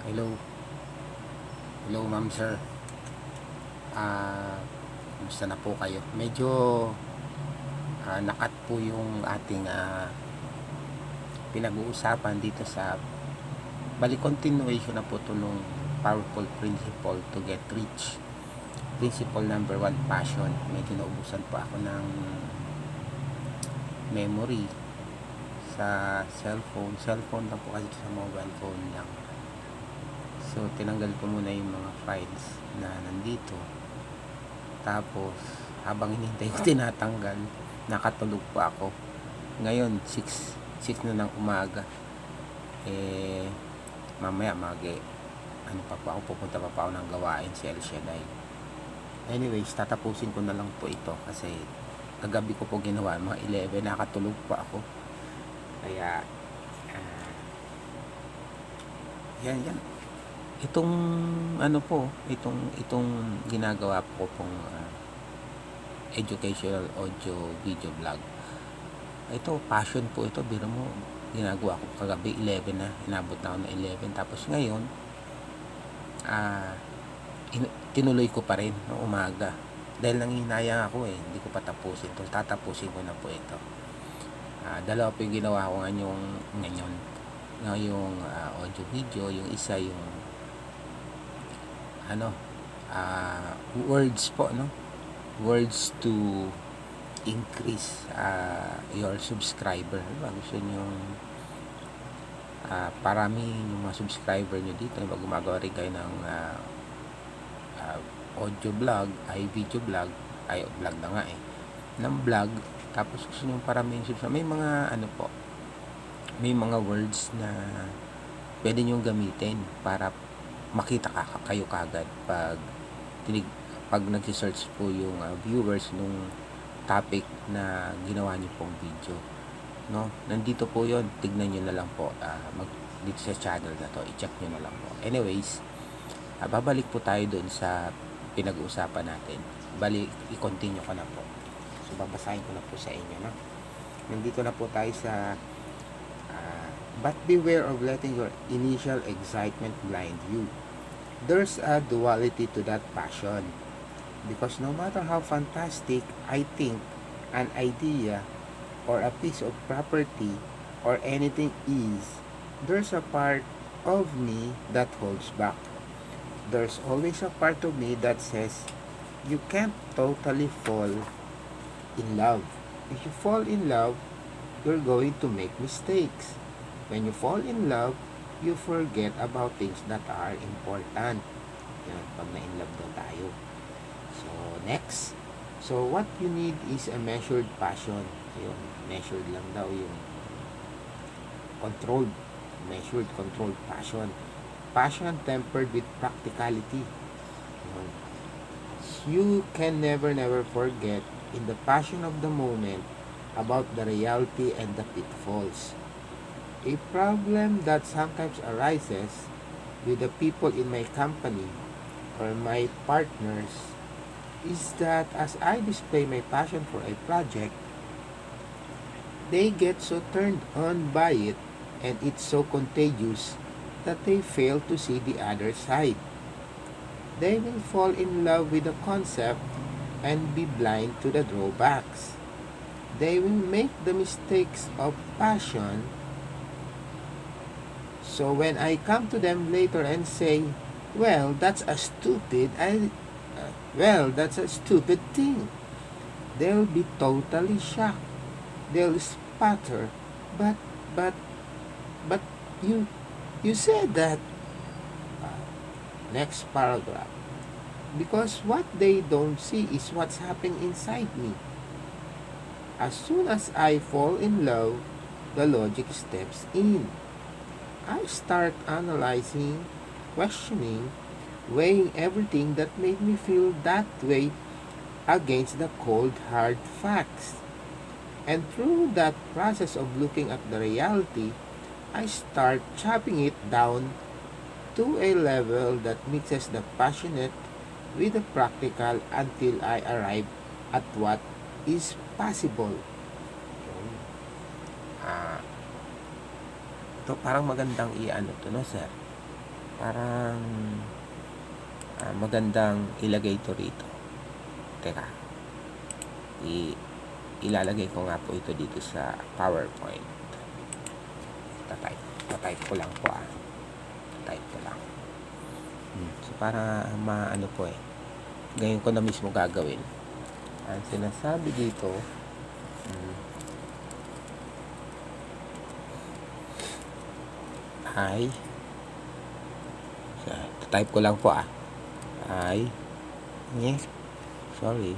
Hello. Hello, ma'am, sir. Kumusta na po kayo? Medyo nakat po yung ating pinag-uusapan dito sa bali continuation na po ito nung powerful principle to get rich. Principle number 1, passion. Medyo naubusan po ako ng memory sa cellphone. Cellphone lang po kasi sa mobile phone lang. So, tinanggal ko muna yung mga files na nandito. Tapos, habang hinihintay ko tinatanggal, nakatulog pa ako. Ngayon, 6 na ng umaga. Mamaya ano pa po ako, pupunta pa ako ng gawain si El Shaddai. Anyways, tatapusin ko na lang po ito kasi kagabi ko po ginawa, mga 11, nakatulog pa ako. Kaya, yan. Itong itong ginagawa po pong educational audio video vlog. Ito, passion po ito. Biro mo, ginagawa ko kagabi 11 na. Inabot na ako ng 11. Tapos ngayon, tinuloy ko pa rin ng umaga. Dahil nanginayang ako hindi ko pa tapusin ito. Tatapusin ko na po ito. Dalawa po yung ginawa ko ngayon. Yung audio video, yung isa yung words po, no? Words to increase your subscriber. Diba? Gusto nyo parami yung mga subscriber nyo dito. Diba? Gumagawa rin kayo ng audio vlog, ay video vlog, ay vlog na nga ng vlog. Tapos gusto nyo parami yung subscriber. May mga may mga words na pwede nyo gamitin para makita kayo kagad pag nag-search po yung viewers nung topic na ginawa niyo pong video, no? Nandito po yon, tignan niyo na lang po dito sa channel na to, i-check niyo na lang po. Anyways, babalik po tayo doon sa pinag-uusapan natin. I-continue ko na po. So babasahin ko na po sa inyo, no? Nandito na po tayo sa but beware of letting your initial excitement blind you. There's a duality to that passion, because no matter how fantastic I think an idea or a piece of property or anything is, there's a part of me that holds back. There's always a part of me that says you can't totally fall in love. If you fall in love, you're going to make mistakes. When you fall in love, you forget about things that are important. Yan, pag na-in-love daw tayo. So, next. So, what you need is a measured passion. Yun, measured lang daw yung measured, controlled passion. Passion tempered with practicality. Yun. You can never forget in the passion of the moment about the reality and the pitfalls. A problem that sometimes arises with the people in my company or my partners is that as I display my passion for a project, they get so turned on by it and it's so contagious that they fail to see the other side. They will fall in love with the concept and be blind to the drawbacks. They will make the mistakes of passion. So when I come to them later and say, well, that's a stupid thing, they'll be totally shocked. They'll sputter. But you said that. Next paragraph. Because what they don't see is what's happening inside me. As soon as I fall in love, the logic steps in. I start analyzing, questioning, weighing everything that made me feel that way against the cold, hard facts. And through that process of looking at the reality, I start chopping it down to a level that mixes the passionate with the practical until I arrive at what is possible. Ito parang magandang no, sir? Parang magandang ilagay ito rito. Teka, ilalagay ko nga po ito dito sa PowerPoint. Tatype ko lang po type ko lang. So para maano po ngayon ko na mismo gagawin. Ang sinasabi dito ay type ko lang po sorry.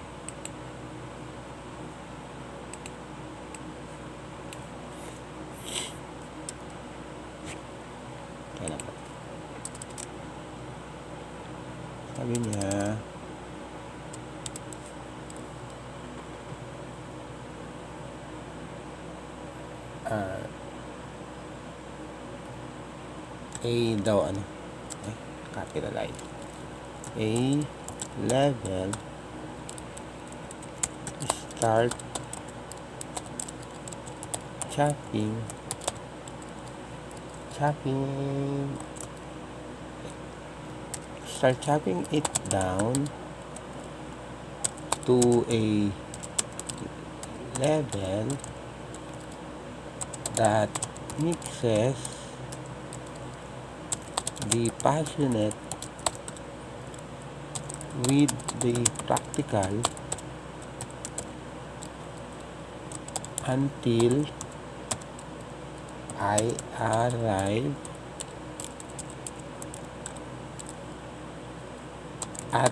Kaya po. Sabi niya daw copy the line. A level start chopping it down to a level that mixes the passionate with the practical until I arrive at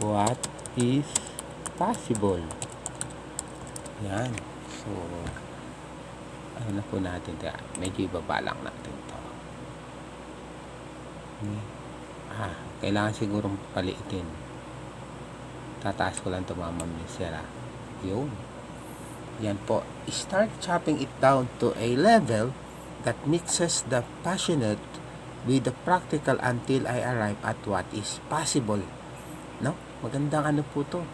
what is possible. Yan. So, ano na po natin? Medyo ibaba lang natin to. Kailangan sigurong paliitin. Tataas ko lang ito Ma'am Sera. Yun. Yan po. Start chopping it down to a level that mixes the passionate with the practical until I arrive at what is possible. No? Magandang ano po to.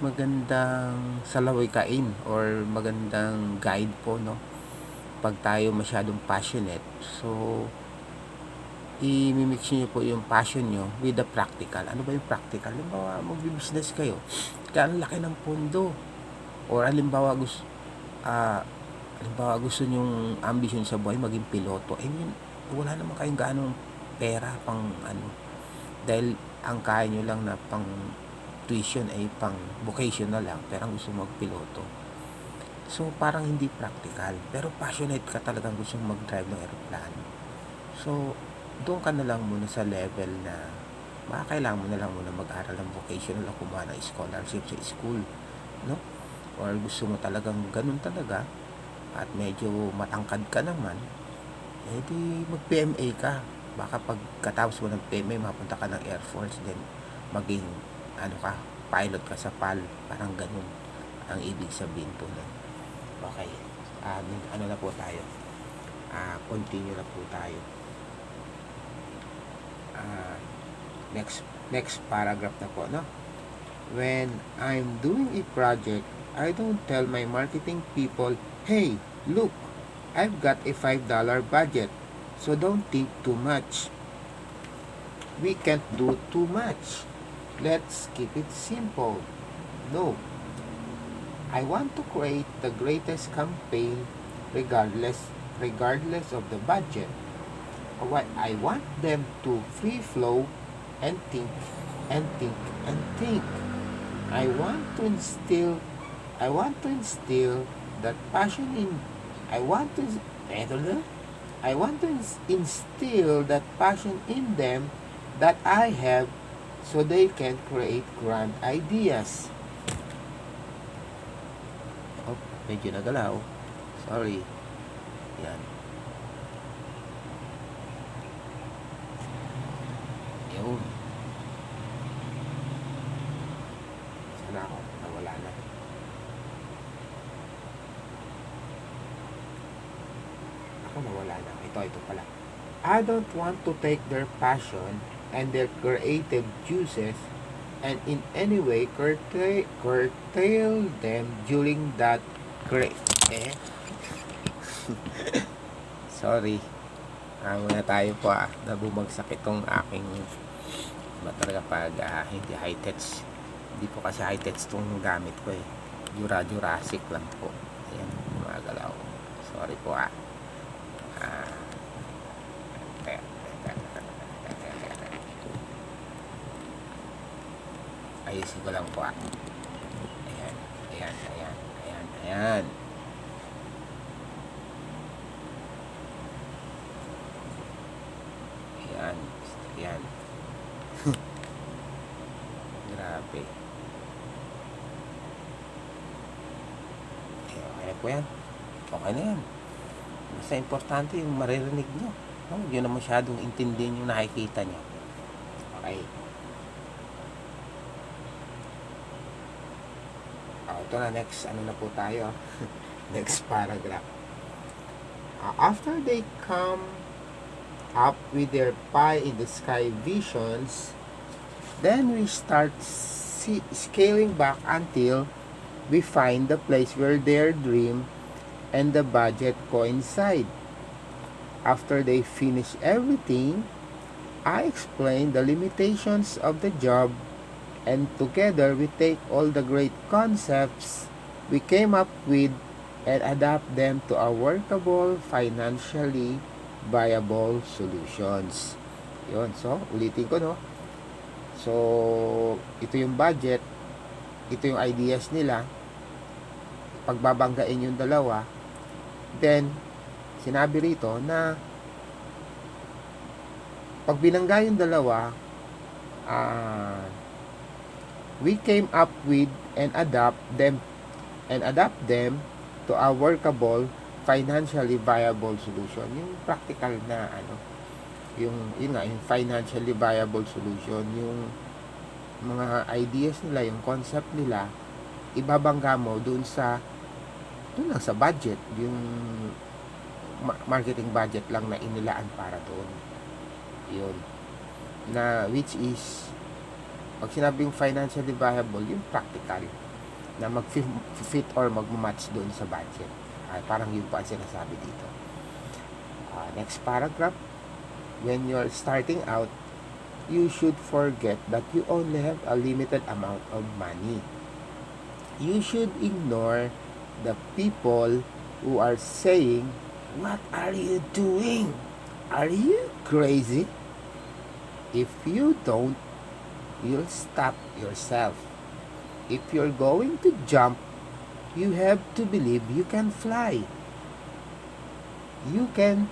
Magandang salawikain or magandang guide po, no? Pag tayo masyadong passionate, so i-mix niyo po yung passion nyo with the practical. Ano ba yung practical? Halimbawa, mag-business kayo. Kaya ang laki ng pondo. Or halimbawa gusto nyong ambition sa buhay maging piloto. Wala naman kayong ganong pera pang dahil ang kaya nyo lang na pang tuition ay pang vocational lang, pero gusto magpiloto. So parang hindi practical, pero passionate ka talagang gusto mag-drive ng aeroplano. So doon ka na lang muna sa level na kailangan mo na lang muna mag-aral ng vocational o kumuha ng scholarship sa school, no? Or gusto mo talagang ganun talaga at medyo matangkad ka naman, di mag-PMA ka. Baka pagkatapos mo ng PMA mapunta ka ng Air Force, then maging pilot ka sa PAL, parang ganun ang ibig sabihin po nun. Okay, na po tayo, continue na po tayo. Next paragraph na po, no? When I'm doing a project, I don't tell my marketing people, hey, look, I've got a $5 budget, so don't think too much. We can't do too much. Let's keep it simple. No. I want to create the greatest campaign regardless of the budget. I want them to free flow and think and think and think. I want to instill that passion in I want to instill that passion in them that I have, so they can create grand ideas. Oh, medyo nagalaw. Sorry. Yan. Yun. Sana ako. Nawala na. Ako nawala na. Ito pala. I don't want to take their passion and their creative juices and in any way curtail them during that sorry. Muna tayo po na bumagsak itong aking ba talaga pag hindi high-touch. Hindi po kasi high-touch itong gamit ko eh. Jurassic lang po. Ayan, gumagalaw. Sorry po ah. Ayusin ko lang po ah. Ayan, ayan, ayan, ayan, ayan. Ayan, ayan. Grabe. Okay na po yan. Okay na yan. Basta importante yung maririnig nyo. Huwag nyo na masyadong intindihin yung nakikita nyo. Okay. Ito na, next. Ano na po tayo? Next paragraph. After they come up with their pie in the sky visions, then we start scaling back until we find the place where their dream and the budget coincide. After they finish everything, I explain the limitations of the job, and together we take all the great concepts we came up with and adapt them to a workable, financially viable solutions. Yun. So, ulitin ko, no? So, ito yung budget, ito yung ideas nila, pagbabanggain yung dalawa, then, sinabi rito na pag binangga yung dalawa, we came up with and adapt them to a workable, financially viable solution. Yung practical na yun nga, yung financially viable solution, yung mga ideas nila, yung concept nila, ibabangga mo doon lang sa budget, yung marketing budget lang na inilaan para doon. Yun. Na which is, pag sinabing financially viable, yung practical na mag-fit or mag-match doon sa budget. Parang yun pa ang sinasabi dito. Next paragraph. When you're starting out, you should forget that you only have a limited amount of money. You should ignore the people who are saying, "What are you doing? Are you crazy?" If you don't, you'll stop yourself. If you're going to jump, you have to believe you can fly. You can't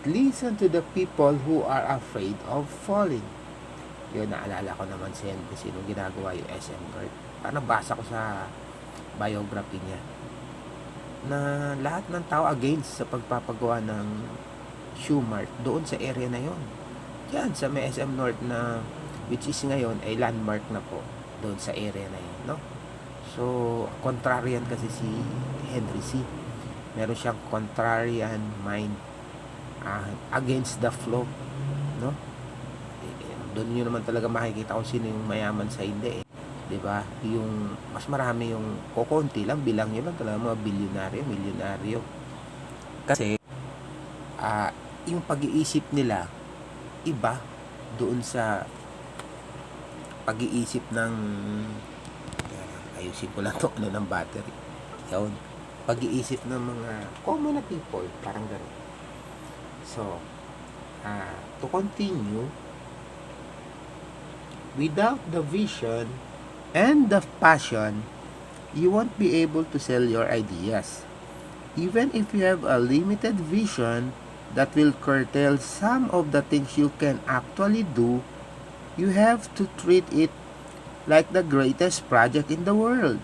listen to the people who are afraid of falling. Yun, naalala ko naman si Henry C. nung ginagawa yung SM North. Parang nabasa ko sa biography niya na lahat ng tao against sa pagpapagawa ng shoe mart doon sa area na yon. Yan, sa may SM North na which is ngayon ay landmark na po doon sa area na yun, no? So, contrarian kasi si Henry C. Meron siyang contrarian mind, against the flow, no? Doon nyo naman talaga makikita kung sino yung mayaman sa hindi, eh. 'Di ba? Yung mas marami yung kokonti lang, bilang nyo lang talaga mga milyonaryo. Kasi yung pag-iisip nila iba doon sa pag-iisip ng ayusin ko lang to ng battery. Yun. Pag-iisip ng mga common people, parang gano'n. So, to continue, without the vision and the passion, you won't be able to sell your ideas. Even if you have a limited vision that will curtail some of the things you can actually do, you have to treat it like the greatest project in the world.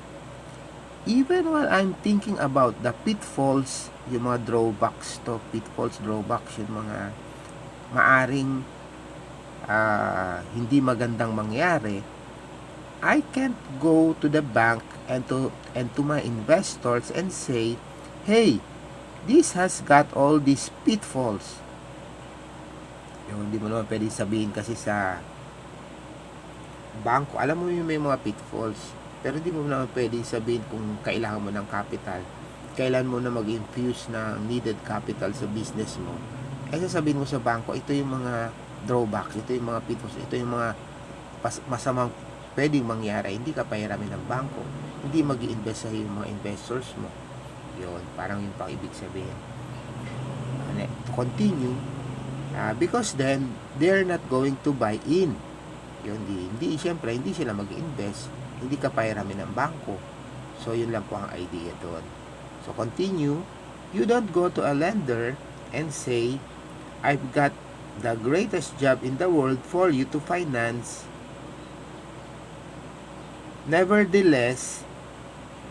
Even while I'm thinking about the pitfalls, yung mga drawbacks, yung mga maaring hindi magandang mangyari, I can't go to the bank and to my investors and say, "Hey, this has got all these pitfalls." Yung hindi mo naman pwede sabihin kasi sa bangko, alam mo yung may mga pitfalls, pero hindi mo naman pwede sabihin kung kailangan mo ng capital, kailan mo na mag-infuse ng needed capital sa business mo, Ay sasabihin mo sa bangko, ito yung mga drawbacks, ito yung mga pitfalls, ito yung mga masamang pwedeng mangyari. Hindi ka pahiramin ng bangko, hindi mag-i-invest sa yung mga investors mo. Yun, parang yung pang ibig sabihin. To continue, because then they're not going to buy in. Yun, hindi siyempre hindi sila mag-invest, hindi ka pahiramin ng bangko. So yun lang po ang idea doon. So continue, you don't go to a lender and say, I've got the greatest job in the world for you to finance. Nevertheless,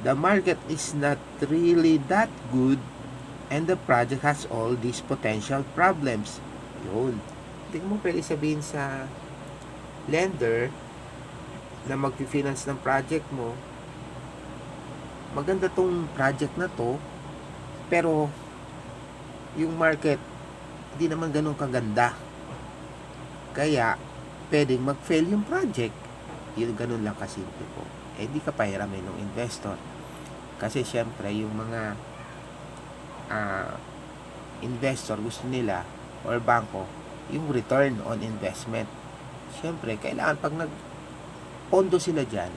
the market is not really that good and the project has all these potential problems. Yun. Hindi mo pwede sabihin sa lender na mag-finance ng project mo, maganda tong project na to, pero yung market hindi naman ganun kaganda. Kaya, pwedeng mag-fail yung project. Yun, ganun lang kasimple po. Hindi ka pahiramin ng investor. Kasi syempre, yung mga investor gusto nila or bangko yung return on investment. Syempre kailangan pag nagpondo sila dyan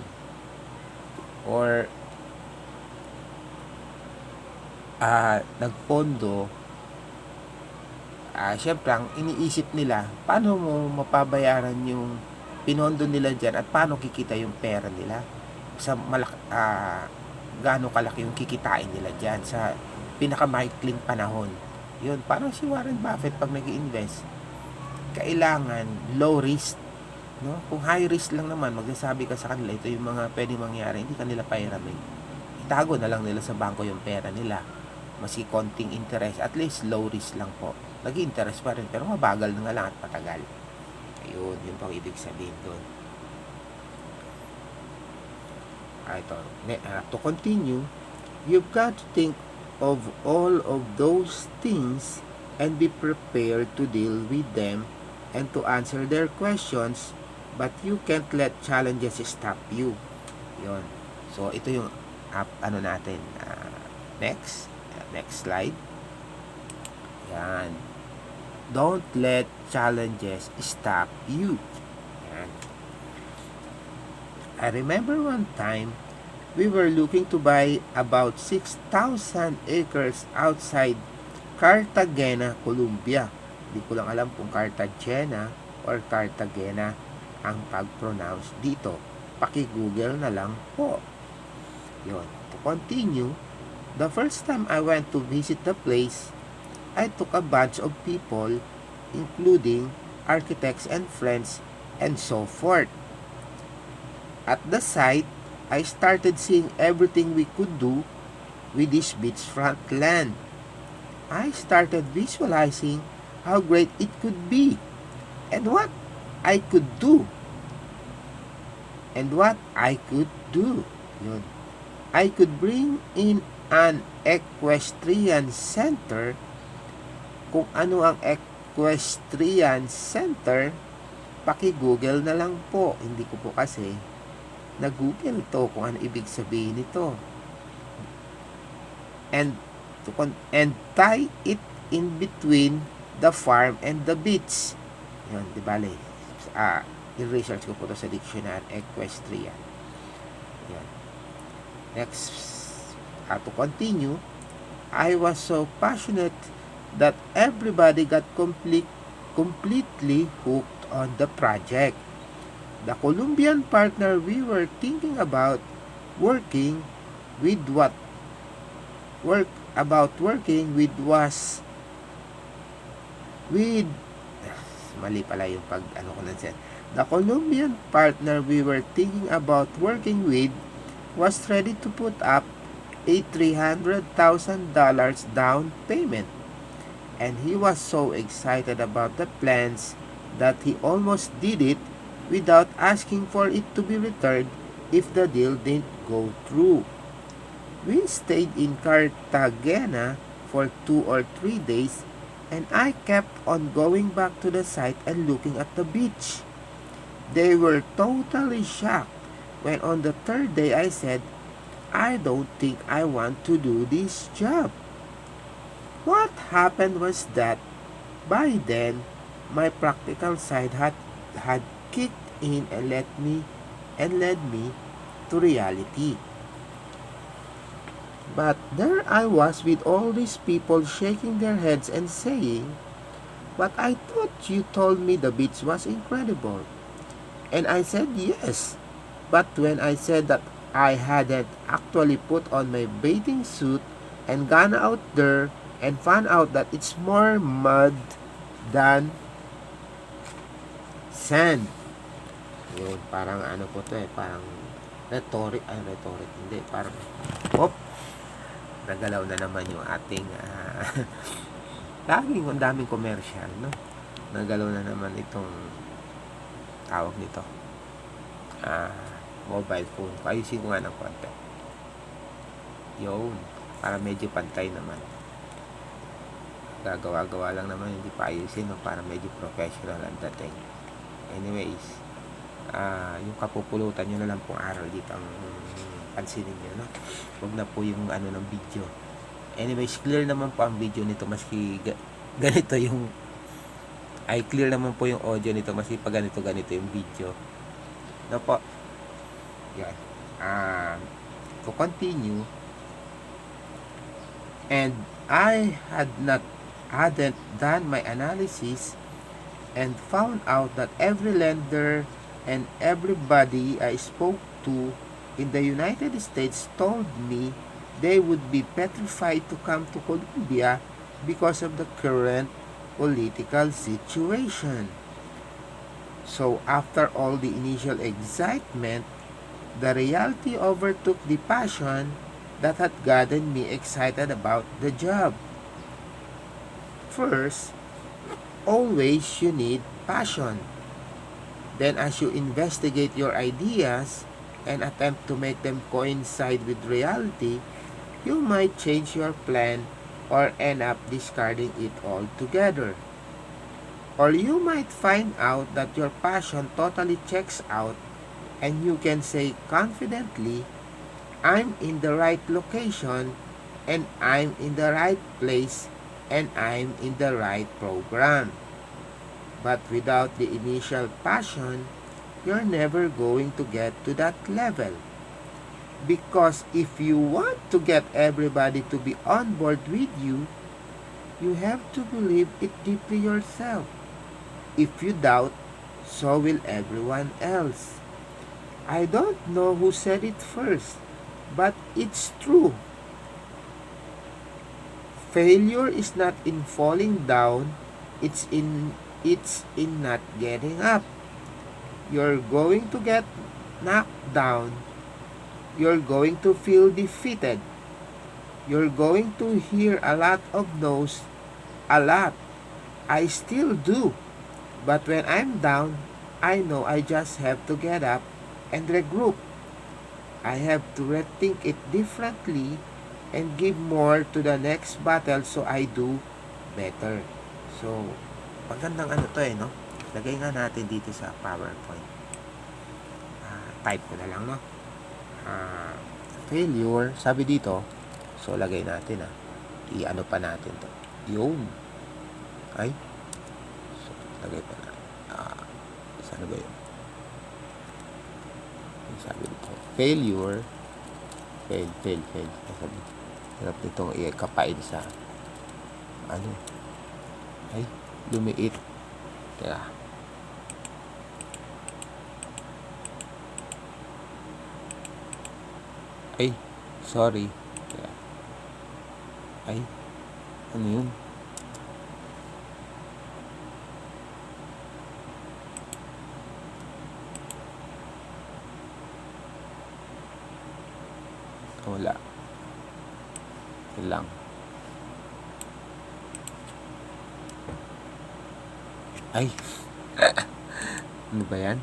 or nagpondo, syempre ang iniisip nila, paano mo mapabayaran yung pinondo nila dyan at paano kikita yung pera nila sa gaano kalaki yung kikitain nila dyan sa pinakamaikling panahon. Yun, parang si Warren Buffett pag nag-i-invest, kailangan low risk, no? Kung high risk lang naman, magsasabi ka sa kanila, ito yung mga pwedeng mangyari, hindi kanila pahiramin. Itago na lang nila sa bangko yung pera nila. Maski konting interest, at least low risk lang po. Nag-interest pa rin, pero mabagal na nga lang at patagal. Ayun, yun pang ibig sabihin doon. Ito, to continue, you've got to think of all of those things and be prepared to deal with them and to answer their questions, but you can't let challenges stop you. Yun. So, ito yung natin. Next slide. Yan. Don't let challenges stop you. Yan. I remember one time, we were looking to buy about 6,000 acres outside Cartagena, Colombia. Hindi ko lang alam kung Cartagena or Cartagena ang pag-pronounce dito. Paki-Google na lang po. Yun. To continue, the first time I went to visit the place, I took a bunch of people, including architects and friends, and so forth. At the site, I started seeing everything we could do with this beachfront land. I started visualizing how great it could be and what I could do. Yun. I could bring in an equestrian center. Kung ano ang equestrian center, paki-Google na lang po. Hindi ko po kasi na-Google to kung ano ibig sabihin nito. And tie it in between the farm and the beach. Yun, di ba? I-research ko po to sa dictionary, equestrian. Yan. Next, to continue, I was so passionate that everybody got completely hooked on the project. The Colombian partner we were thinking about working with was mali pala yung The Colombian partner we were thinking about working with was ready to put up a $300,000 down payment, and he was so excited about the plans that he almost did it without asking for it to be returned if the deal didn't go through. We stayed in Cartagena for 2 or 3 days, and I kept on going back to the site and looking at the beach. They were totally shocked when on the 3rd day I said, I don't think I want to do this job. What happened was that By then, my practical side had kicked in and led me to reality. But there I was with all these people shaking their heads and saying, "But I thought you told me the beach was incredible." And I said yes. But when I said that I hadn't actually put on my bathing suit and gone out there and found out that it's more mud than sand. Yun, parang ano po to parang rhetoric, hindi, parang, hop, nagalaw na naman yung ating, laging ang daming commercial, no? Nagalaw na naman itong, tawag nito, mobile phone. Ayusin ko nga ng konti. Yun, para medyo pantay naman. Gagawa-gawa lang naman, hindi pa ayusin, no? Para medyo professional ang dating. Anyways, yung kapupulutan nyo na lang pong aral dito ang pansinin nyo, no? Huwag na po yung ano ng video. Anyways, clear naman po ang video nito, maski ganito yung clear naman po yung audio nito, maski pa ganito yung video, no po. Yan. To continue, and I hadn't done my analysis and found out that every lender and everybody I spoke to in the United States told me they would be petrified to come to Colombia because of the current political situation. So after all the initial excitement, the reality overtook the passion that had gotten me excited about the job. First, always you need passion. Then as you investigate your ideas and attempt to make them coincide with reality, you might change your plan or end up discarding it altogether. Or you might find out that your passion totally checks out and you can say confidently, "I'm in the right location and I'm in the right place and I'm in the right program." But without the initial passion, you're never going to get to that level. Because if you want to get everybody to be on board with you, you have to believe it deeply yourself. If you doubt, so will everyone else. I don't know who said it first, but it's true. Failure is not in falling down, it's in not getting up. You're going to get knocked down. You're going to feel defeated. You're going to hear a lot of no's, a lot. I still do. But when I'm down, I know I just have to get up and regroup. I have to rethink it differently and give more to the next battle so I do better. So, magandang ano to no? Lagay nga natin dito sa PowerPoint. Type ko na lang, no? Failure, sabi dito, so lagay natin i-ano pa natin to. Yun. Ay. So, lagay pa na. Saan ba yun? Sabi dito, failure, fail. Sabi, hirap nitong i-kapain sa, ano, ay, lumiit. Kaya, ay, sorry. Kaya, ay, ano yun? Wala. Yun lang. Ay. Ano ba yan?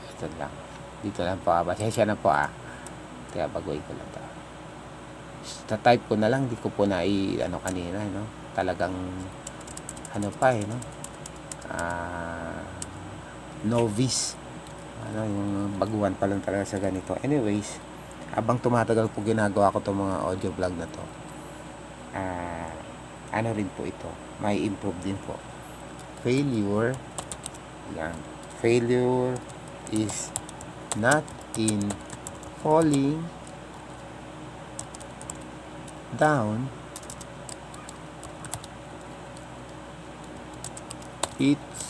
Ito lang. Dito lang po. Pasensya na po Kaya baguhin ko lang to. Type ko na lang. Di ko po na ano kanina, no? Talagang ano pa no? Novice. Yung baguhan pa lang talaga sa ganito. Anyways, habang tumatagal po ginagawa ko itong mga audio vlog na to, ano rin po ito, may improve din po. Failure, yan. Failure is not in falling down, it's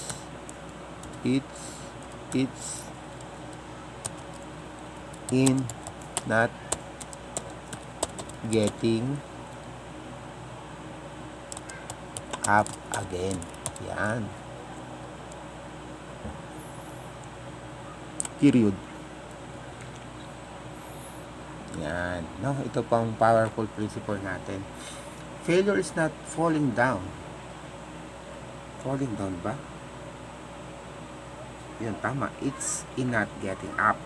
in not getting up again. Yan. Period. Yan. No, ito pang powerful principle natin. Failure is not falling down. Falling down ba? Yun, tama. It's in not getting up.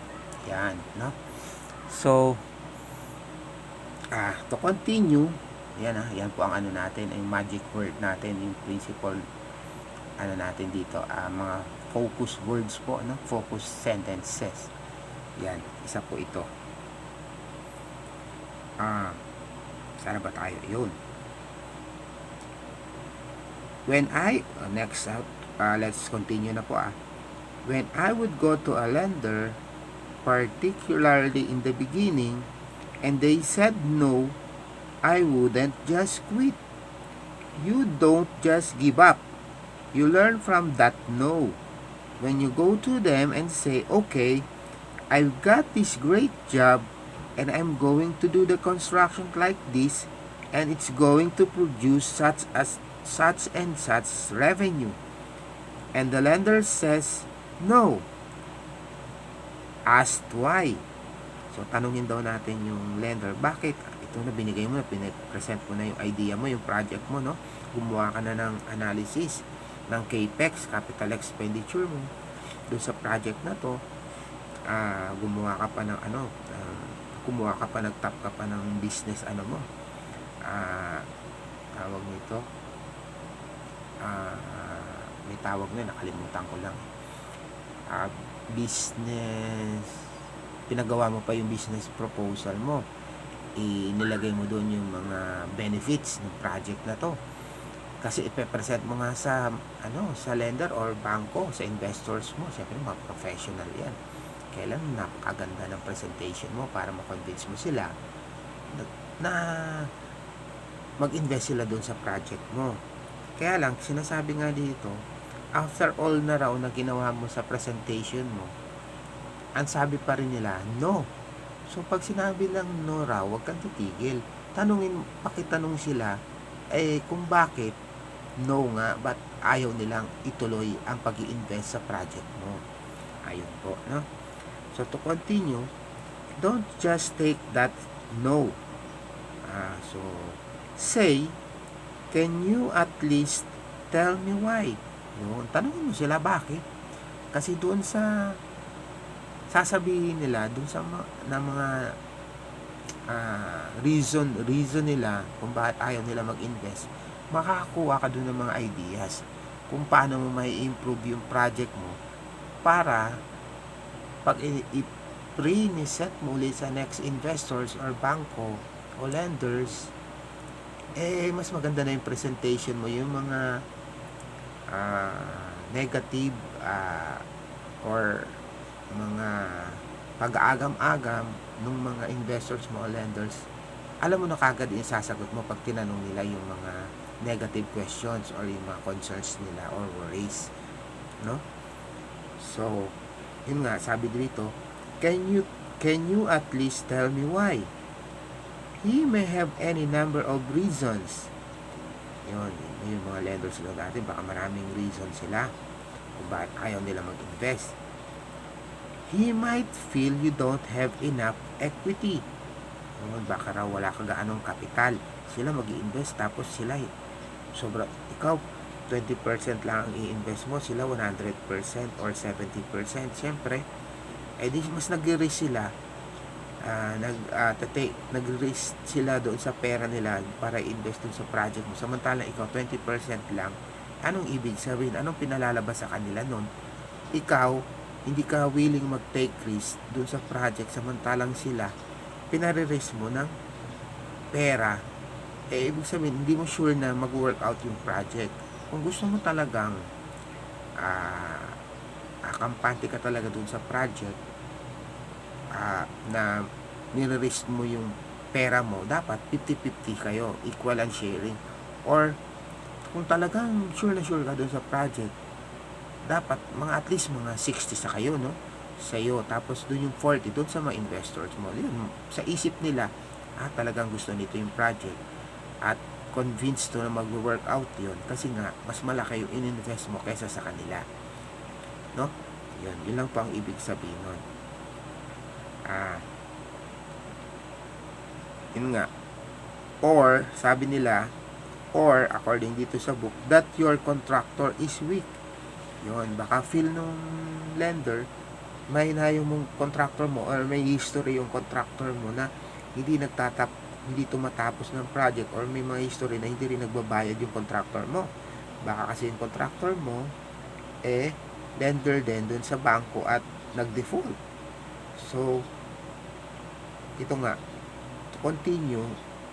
Yan, no? So, to continue, yan po ang ano natin, ang magic word natin, yung principle, ano natin dito, mga focus words po, no? Focus sentences. Yan, isa po ito. Sana ba tayo? Yun. When I, next out, let's continue na po When I would go to a lender, particularly in the beginning, and they said no, I wouldn't just quit. You don't just give up. You learn from that no. When you go to them and say, okay, I've got this great job, and I'm going to do the construction like this, and it's going to produce such and such revenue. And the lender says, no. Asked why. So, tanungin daw natin yung lender, bakit? Ito na binigay mo na, present mo na yung idea mo, yung project mo, no? Gumawa ka na ng analysis ng CAPEX, capital expenditure mo, doon sa project na to. Gumawa ka pa ng nagtap ka pa ng business, tawag nito, may tawag na, nakalimutan ko lang. Business, pinagawa mo pa yung business proposal mo, inilagay mo doon yung mga benefits ng project na to, kasi ipe-present mo nga sa lender or bangko, sa investors mo. Siyempre mga professional yan, kailan napakaganda ng presentation mo para ma-convince mo sila na mag-invest sila doon sa project mo. Kaya lang, sinasabi nga dito, after all na raw na ginawa mo sa presentation mo, ang sabi pa rin nila, no. So, pag sinabi lang no raw, huwag kang titigil. Pakitanong sila, kung bakit no nga, ba't ayaw nilang ituloy ang pag-i-invest sa project mo. Ayun po, no? So, to continue, don't just take that no. So, say, can you at least tell me why? Yun, tanongin mo sila bakit. Kasi doon sa sasabihin nila, doon sa mga reason nila kung bakit ayaw nila mag-invest, makakakuha ka doon ng mga ideas kung paano mo may improve yung project mo para pag i-pre-set mo ulit sa next investors or bangko o lenders, mas maganda na yung presentation mo, yung mga negative or mga pag-aagam-agam ng mga investors mo o lenders, alam mo na kagad yung sasagot mo pag tinanong nila yung mga negative questions or yung mga concerns nila or worries, no? So, yun nga, sabi dito, can you at least tell me why? He may have any number of reasons. Yun, yung mga lenders sila dati, baka maraming reasons sila kung bakit ayaw nila mag-invest. He might feel you don't have enough equity. Baka raw wala ka gaanong kapital. Sila mag-i-invest, tapos sila ikaw 20% lang ang i-invest mo, sila 100% or 70%. Siyempre, di mas nag-risk sila. Nag-risk sila doon sa pera nila para i-invest doon sa project mo. Samantalang ikaw 20% lang. Anong ibig sabihin? Anong pinalalabas sa kanila nun? Ikaw, hindi ka willing mag-take risk doon sa project, samantalang sila pinare-raise mo ng pera, ibig sabihin, hindi mo sure na mag-work out yung project. Kung gusto mo talagang kampante ka talaga dun sa project, na nire-risk mo yung pera mo, dapat 50-50 kayo, equal and sharing. Or kung talagang sure na sure ka dun sa project, dapat mga at least mga 60 sa kayo, no? Sa'yo, tapos dun yung 40 dun sa mga investors mo. Yun, sa isip nila, talagang gusto nito yung project at convinced to na mag-work out yun kasi nga mas malaki yung in-invest mo kaysa sa kanila, no? Yun lang po ang ibig sabihin nun. Yun nga, or sabi nila, or according dito sa book, that your contractor is weak. Yun, baka feel nung lender may nayo mong contractor mo or may history yung contractor mo na hindi tumatapos ng project, or may mga history na hindi rin nagbabayad yung contractor mo. Baka kasi yung contractor mo lender din dun sa bangko at nag-default. So ito nga, to continue,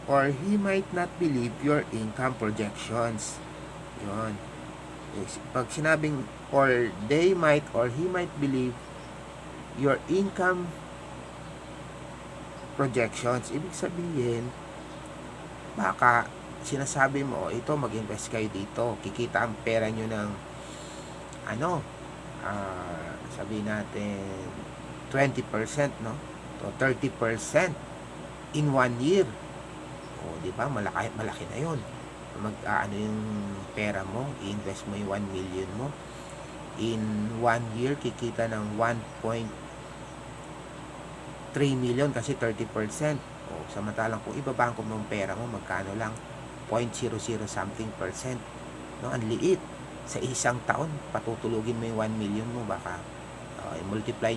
or he might not believe your income projections. Yun. Pag sinabing or they might or he might believe your income projections, ibig sabihin baka sinasabi mo, ito mag-invest kayo dito, kikita ang pera nyo ng sabihin natin 20%, no? So 30% in 1 year. O di ba, malaki na 'yon. Yung pera mo, i-invest mo yung 1 million mo. In 1 year, kikita ng 1.3 million kasi 30%. O samantalang kung ibabangko mo yung pera mo, magkano lang? 0.00 something percent. No, ang liit. Sa isang taon, patutulugin mo yung 1 million mo, baka multiply